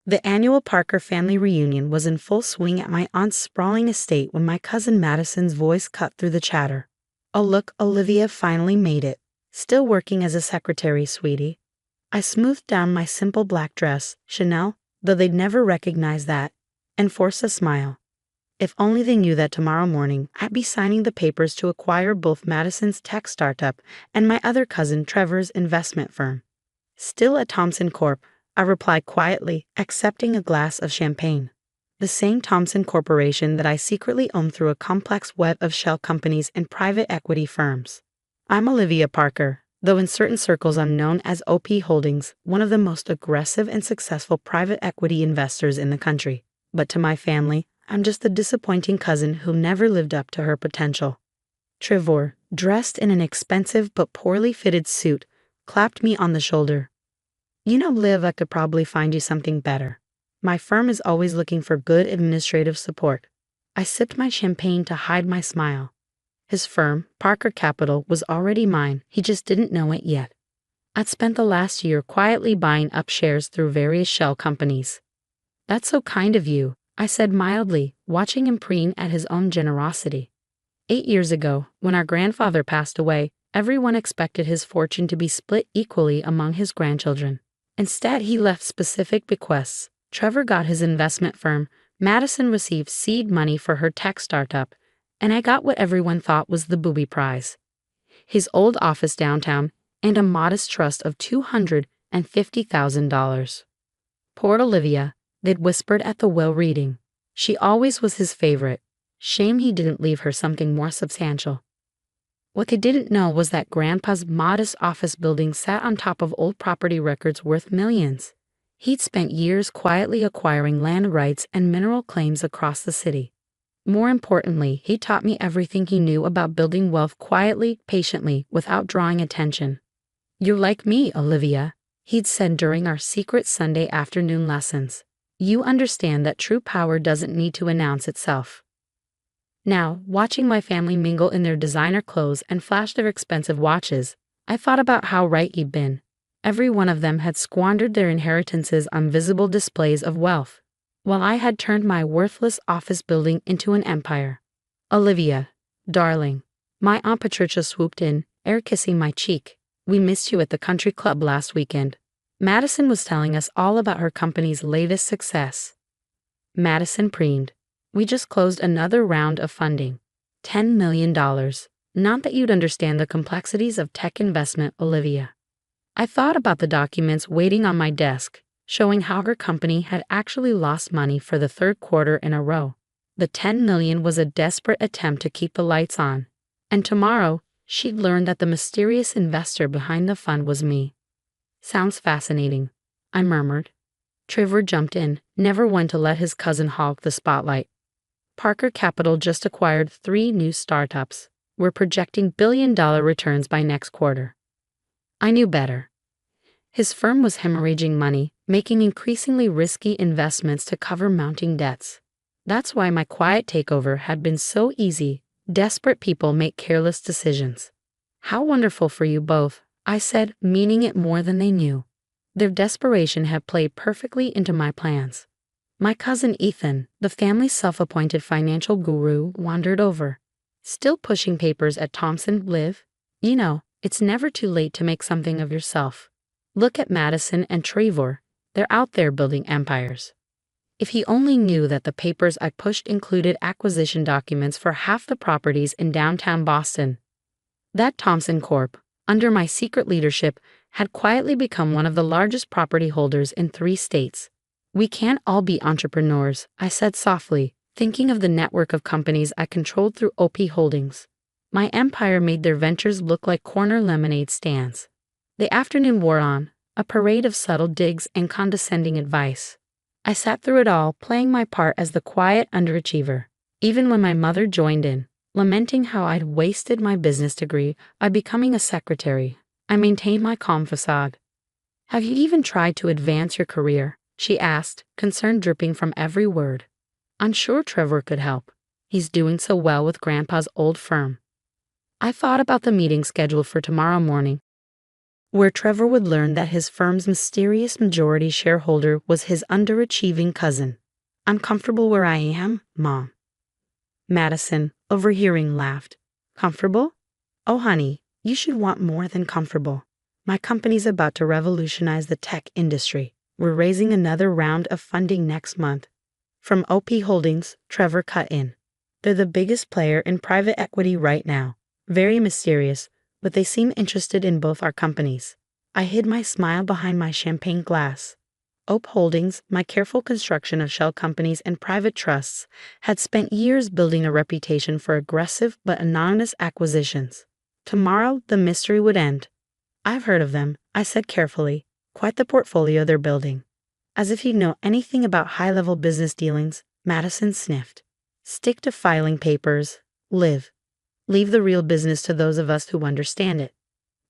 The annual Parker family reunion was in full swing at my aunt's sprawling estate when my cousin Madison's voice cut through the chatter. "Oh look, Olivia finally made it. Still working as a secretary, sweetie." I smoothed down my simple black dress, Chanel, though they'd never recognize that, and forced a smile. If only they knew that tomorrow morning I'd be signing the papers to acquire both Madison's tech startup and my other cousin Trevor's investment firm. "Still at Thomson Corp," I replied quietly, accepting a glass of champagne. The same Thomson Corporation that I secretly own through a complex web of shell companies and private equity firms. I'm Olivia Parker, though in certain circles I'm known as OP Holdings, one of the most aggressive and successful private equity investors in the country. But to my family, I'm just the disappointing cousin who never lived up to her potential. Trevor, dressed in an expensive but poorly fitted suit, clapped me on the shoulder. "You know, Liv, I could probably find you something better. My firm is always looking for good administrative support." I sipped my champagne to hide my smile. His firm, Parker Capital, was already mine, he just didn't know it yet. I'd spent the last year quietly buying up shares through various shell companies. "That's so kind of you," I said mildly, watching him preen at his own generosity. 8 years ago, when our grandfather passed away, everyone expected his fortune to be split equally among his grandchildren. Instead, he left specific bequests. Trevor got his investment firm, Madison received seed money for her tech startup, and I got what everyone thought was the booby prize: his old office downtown and a modest trust of $250,000. Poor Olivia, they'd whispered at the well reading. She always was his favorite. Shame he didn't leave her something more substantial. What they didn't know was that Grandpa's modest office building sat on top of old property records worth millions. He'd spent years quietly acquiring land rights and mineral claims across the city. More importantly, he taught me everything he knew about building wealth quietly, patiently, without drawing attention. "You're like me, Olivia," he'd said during our secret Sunday afternoon lessons. "You understand that true power doesn't need to announce itself." Now, watching my family mingle in their designer clothes and flash their expensive watches, I thought about how right he'd been. Every one of them had squandered their inheritances on visible displays of wealth, while I had turned my worthless office building into an empire. "Olivia, darling," my Aunt Patricia swooped in, air-kissing my cheek. "We missed you at the country club last weekend." Madison was telling us all about her company's latest success. Madison preened. "We just closed another round of funding. $10 million. Not that you'd understand the complexities of tech investment, Olivia." I thought about the documents waiting on my desk, showing how her company had actually lost money for the third quarter in a row. The $10 million was a desperate attempt to keep the lights on. And tomorrow, she'd learn that the mysterious investor behind the fund was me. "Sounds fascinating," I murmured. Trevor jumped in, never one to let his cousin hog the spotlight. "Parker Capital just acquired 3 new startups. We're projecting billion-dollar returns by next quarter." I knew better. His firm was hemorrhaging money, making increasingly risky investments to cover mounting debts. That's why my quiet takeover had been so easy. Desperate people make careless decisions. "How wonderful for you both," I said, meaning it more than they knew. Their desperation had played perfectly into my plans. My cousin Ethan, the family's self-appointed financial guru, wandered over. "Still pushing papers at Thomson, Liv? You know, it's never too late to make something of yourself. Look at Madison and Trevor. They're out there building empires." If he only knew that the papers I pushed included acquisition documents for half the properties in downtown Boston. That Thomson Corp, under my secret leadership, had quietly become one of the largest property holders in 3 states. "We can't all be entrepreneurs," I said softly, thinking of the network of companies I controlled through OP Holdings. My empire made their ventures look like corner lemonade stands. The afternoon wore on, a parade of subtle digs and condescending advice. I sat through it all, playing my part as the quiet underachiever. Even when my mother joined in, lamenting how I'd wasted my business degree by becoming a secretary, I maintained my calm facade. "Have you even tried to advance your career?" she asked, concern dripping from every word. "I'm sure Trevor could help. He's doing so well with Grandpa's old firm." I thought about the meeting scheduled for tomorrow morning. where Trevor would learn that his firm's mysterious majority shareholder was his underachieving cousin. "I'm comfortable where I am, Mom." Madison, overhearing, laughed. "Comfortable? Oh, honey, you should want more than comfortable. My company's about to revolutionize the tech industry. We're raising another round of funding next month." From OP Holdings, Trevor cut in. "They're the biggest player in private equity right now. Very mysterious, but they seem interested in both our companies." I hid my smile behind my champagne glass. OP Holdings, my careful construction of shell companies and private trusts, had spent years building a reputation for aggressive but anonymous acquisitions. Tomorrow, the mystery would end. "I've heard of them," I said carefully. "Quite the portfolio they're building." As if he'd know anything about high-level business dealings, Madison sniffed. "Stick to filing papers. Live. Leave the real business to those of us who understand it."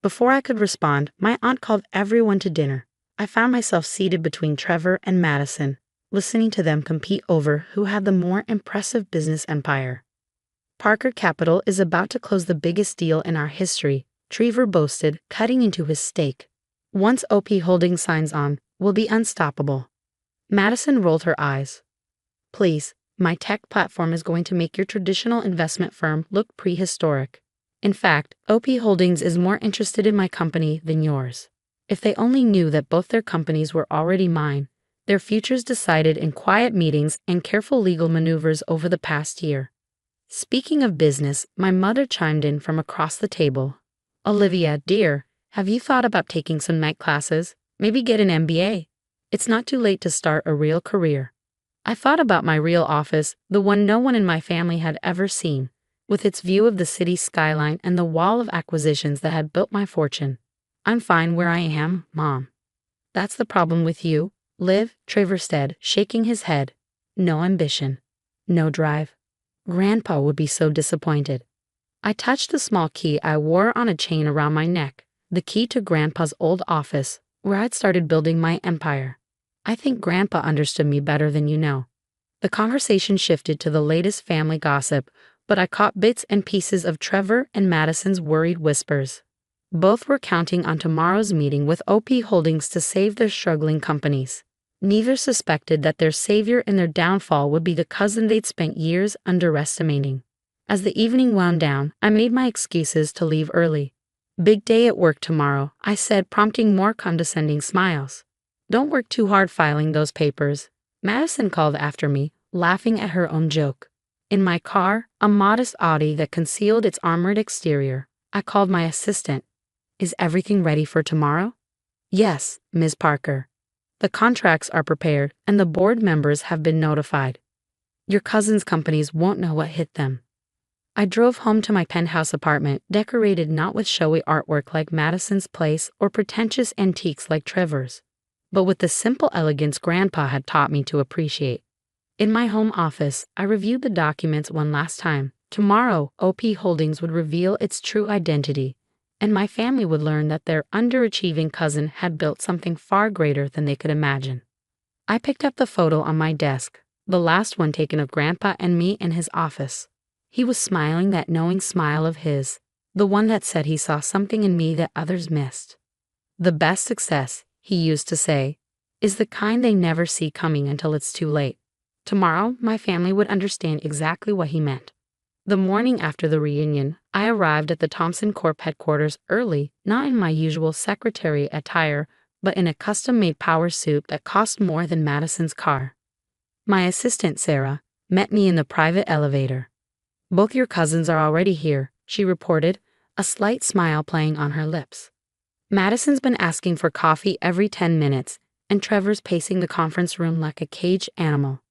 Before I could respond, my aunt called everyone to dinner. I found myself seated between Trevor and Madison, listening to them compete over who had the more impressive business empire. "Parker Capital is about to close the biggest deal in our history," Trevor boasted, cutting into his steak. "Once OP Holdings signs on, we'll be unstoppable." Madison rolled her eyes. "Please, my tech platform is going to make your traditional investment firm look prehistoric. In fact, OP Holdings is more interested in my company than yours. If they only knew that both their companies were already mine, their futures decided in quiet meetings and careful legal maneuvers over the past year." Speaking of business, my mother chimed in from across the table. "Olivia, dear, have you thought about taking some night classes? Maybe get an MBA. It's not too late to start a real career." I thought about my real office, the one no one in my family had ever seen, with its view of the city skyline and the wall of acquisitions that had built my fortune. "I'm fine where I am, Mom." "That's the problem with you, Liv," Trevor said, shaking his head. "No ambition. No drive. Grandpa would be so disappointed." I touched the small key I wore on a chain around my neck, the key to Grandpa's old office, where I'd started building my empire. "I think Grandpa understood me better than you know." The conversation shifted to the latest family gossip, but I caught bits and pieces of Trevor and Madison's worried whispers. Both were counting on tomorrow's meeting with OP Holdings to save their struggling companies. Neither suspected that their savior in their downfall would be the cousin they'd spent years underestimating. As the evening wound down, I made my excuses to leave early. "Big day at work tomorrow," I said, prompting more condescending smiles. "Don't work too hard filing those papers," Madison called after me, laughing at her own joke. In my car, a modest Audi that concealed its armored exterior, I called my assistant. "Is everything ready for tomorrow?" "Yes, Ms. Parker. The contracts are prepared and the board members have been notified. Your cousin's companies won't know what hit them." I drove home to my penthouse apartment, decorated not with showy artwork like Madison's place or pretentious antiques like Trevor's, but with the simple elegance Grandpa had taught me to appreciate. In my home office, I reviewed the documents one last time. Tomorrow, OP Holdings would reveal its true identity, and my family would learn that their underachieving cousin had built something far greater than they could imagine. I picked up the photo on my desk, the last one taken of Grandpa and me in his office. He was smiling that knowing smile of his, the one that said he saw something in me that others missed. "The best success," he used to say, "is the kind they never see coming until it's too late." Tomorrow, my family would understand exactly what he meant. The morning after the reunion, I arrived at the Thompson Corp headquarters early, not in my usual secretary attire, but in a custom-made power suit that cost more than Madison's car. My assistant, Sarah, met me in the private elevator. "Both your cousins are already here," she reported, a slight smile playing on her lips. "Madison's been asking for coffee every 10 minutes, and Trevor's pacing the conference room like a caged animal."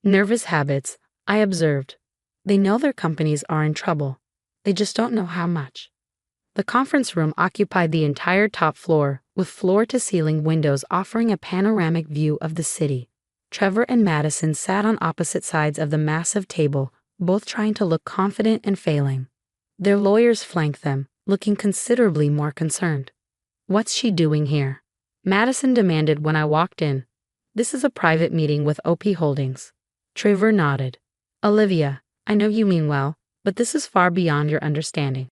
"Nervous habits," I observed. "They know their companies are in trouble. They just don't know how much." The conference room occupied the entire top floor, with floor-to-ceiling windows offering a panoramic view of the city. Trevor and Madison sat on opposite sides of the massive table, both trying to look confident and failing. Their lawyers flanked them, looking considerably more concerned. "What's she doing here?" Madison demanded when I walked in. "This is a private meeting with OP Holdings." Trevor nodded. "Olivia, I know you mean well, but this is far beyond your understanding.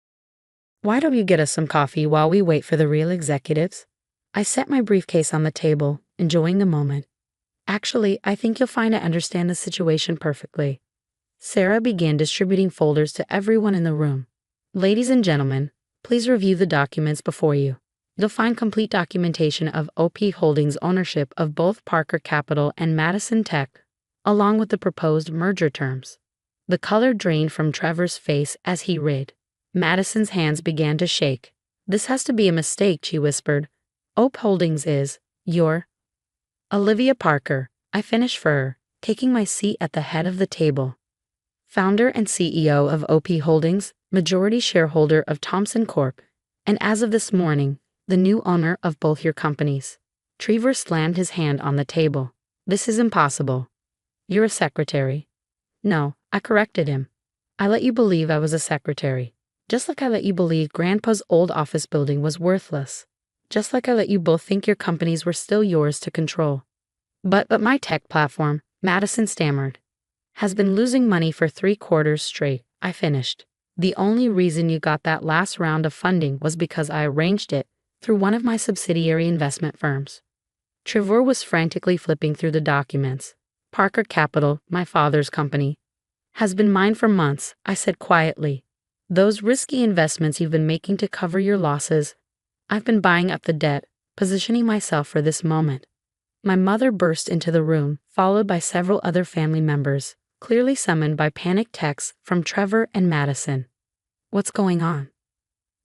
Why don't you get us some coffee while we wait for the real executives? I set my briefcase on the table, enjoying the moment. Actually, I think you'll find I understand the situation perfectly. Sarah began distributing folders to everyone in the room. Ladies and gentlemen, please review the documents before you. You'll find complete documentation of OP Holdings' ownership of both Parker Capital and Madison Tech, along with the proposed merger terms. The color drained from Trevor's face as he read. Madison's hands began to shake. This has to be a mistake, she whispered. OP Holdings is, your Olivia Parker, I finished for her, taking my seat at the head of the table. Founder and CEO of OP Holdings, majority shareholder of Thomson Corp., and as of this morning, the new owner of both your companies. Trevor slammed his hand on the table. This is impossible. You're a secretary. No, I corrected him. I let you believe I was a secretary. Just like I let you believe Grandpa's old office building was worthless. Just like I let you both think your companies were still yours to control. But my tech platform, Madison stammered, has been losing money for 3 quarters straight, I finished. The only reason you got that last round of funding was because I arranged it through one of my subsidiary investment firms. Trevor was frantically flipping through the documents. Parker Capital, my father's company, has been mine for months, I said quietly. Those risky investments you've been making to cover your losses. I've been buying up the debt, positioning myself for this moment. My mother burst into the room, followed by several other family members, clearly summoned by panicked texts from Trevor and Madison. What's going on?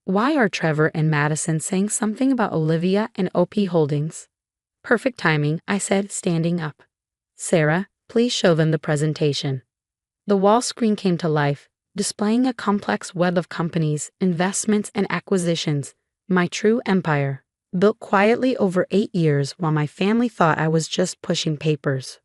Why are Trevor and Madison saying something about Olivia and OP Holdings? Perfect timing, I said, standing up. Sarah, please show them the presentation. The wall screen came to life, displaying a complex web of companies, investments, and acquisitions, my true empire, built quietly over 8 years while my family thought I was just pushing papers.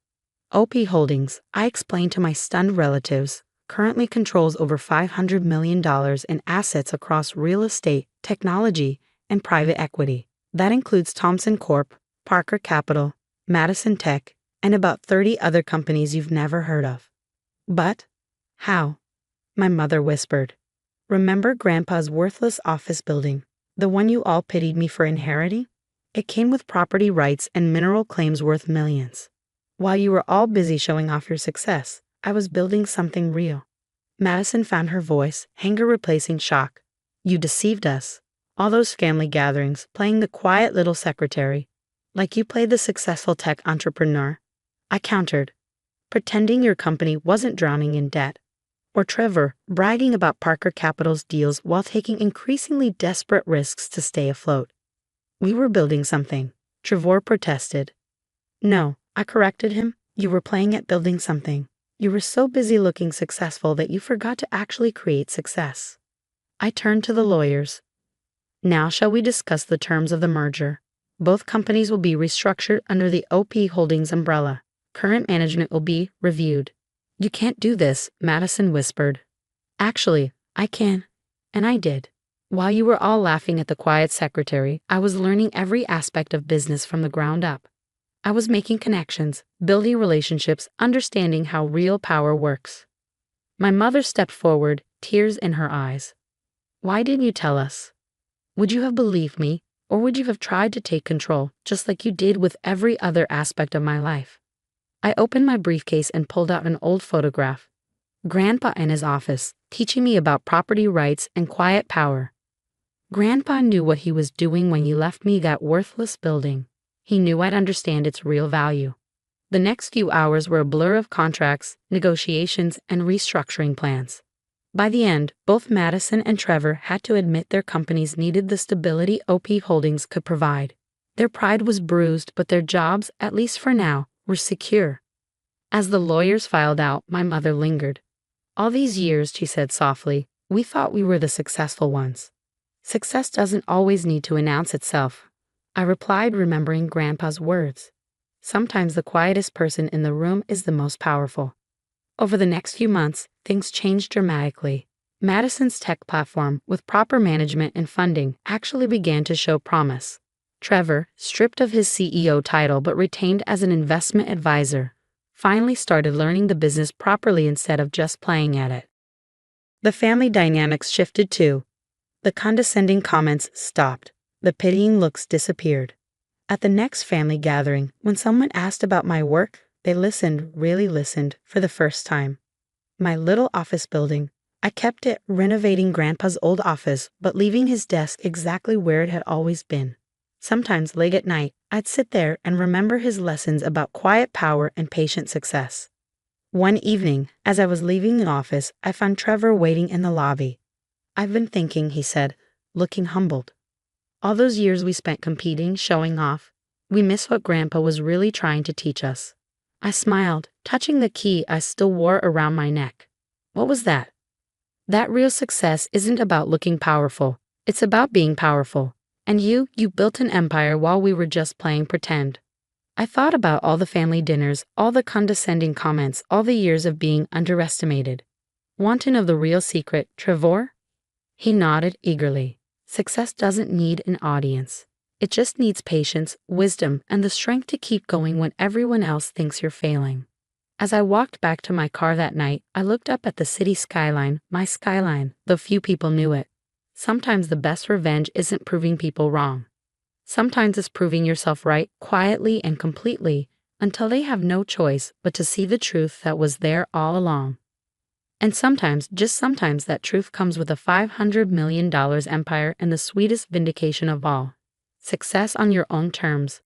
OP Holdings, I explained to my stunned relatives, currently controls over $500 million in assets across real estate, technology, and private equity. That includes Thomson Corp., Parker Capital, Madison Tech, and about 30 other companies you've never heard of. But how? My mother whispered. Remember Grandpa's worthless office building, the one you all pitied me for inheriting? It came with property rights and mineral claims worth millions. While you were all busy showing off your success, I was building something real. Madison found her voice, anger replacing shock. You deceived us. All those family gatherings, playing the quiet little secretary, like you played the successful tech entrepreneur. I countered, pretending your company wasn't drowning in debt. Or Trevor, bragging about Parker Capital's deals while taking increasingly desperate risks to stay afloat. We were building something, Trevor protested. No, I corrected him. You were playing at building something. You were so busy looking successful that you forgot to actually create success. I turned to the lawyers. Now shall we discuss the terms of the merger? Both companies will be restructured under the OP Holdings umbrella. Current management will be reviewed. You can't do this, Madison whispered. Actually, I can. And I did. While you were all laughing at the quiet secretary, I was learning every aspect of business from the ground up. I was making connections, building relationships, understanding how real power works. My mother stepped forward, tears in her eyes. Why didn't you tell us? Would you have believed me, or would you have tried to take control, just like you did with every other aspect of my life? I opened my briefcase and pulled out an old photograph. Grandpa in his office, teaching me about property rights and quiet power. Grandpa knew what he was doing when he left me that worthless building. He knew I'd understand its real value. The next few hours were a blur of contracts, negotiations, and restructuring plans. By the end, both Madison and Trevor had to admit their companies needed the stability OP Holdings could provide. Their pride was bruised, but their jobs, at least for now, were secure. As the lawyers filed out, my mother lingered. All these years, she said softly, we thought we were the successful ones. Success doesn't always need to announce itself. I replied, remembering Grandpa's words. Sometimes the quietest person in the room is the most powerful. Over the next few months, things changed dramatically. Madison's tech platform, with proper management and funding, actually began to show promise. Trevor, stripped of his CEO title but retained as an investment advisor, finally started learning the business properly instead of just playing at it. The family dynamics shifted too. The condescending comments stopped. The pitying looks disappeared. At the next family gathering, when someone asked about my work, they listened, really listened, for the first time. My little office building. I kept it, renovating Grandpa's old office, but leaving his desk exactly where it had always been. Sometimes late at night, I'd sit there and remember his lessons about quiet power and patient success. One evening, as I was leaving the office, I found Trevor waiting in the lobby. "I've been thinking," he said, looking humbled. "All those years we spent competing, showing off, we miss what Grandpa was really trying to teach us." I smiled, touching the key I still wore around my neck. "What was that?" "That real success isn't about looking powerful. It's about being powerful. And you built an empire while we were just playing pretend." I thought about all the family dinners, all the condescending comments, all the years of being underestimated. "Want to know the real secret, Trevor?" He nodded eagerly. "Success doesn't need an audience. It just needs patience, wisdom, and the strength to keep going when everyone else thinks you're failing." As I walked back to my car that night, I looked up at the city skyline, my skyline, though few people knew it. Sometimes the best revenge isn't proving people wrong. Sometimes it's proving yourself right, quietly and completely, until they have no choice but to see the truth that was there all along. And sometimes, just sometimes, that truth comes with a $500 million empire and the sweetest vindication of all. Success on your own terms.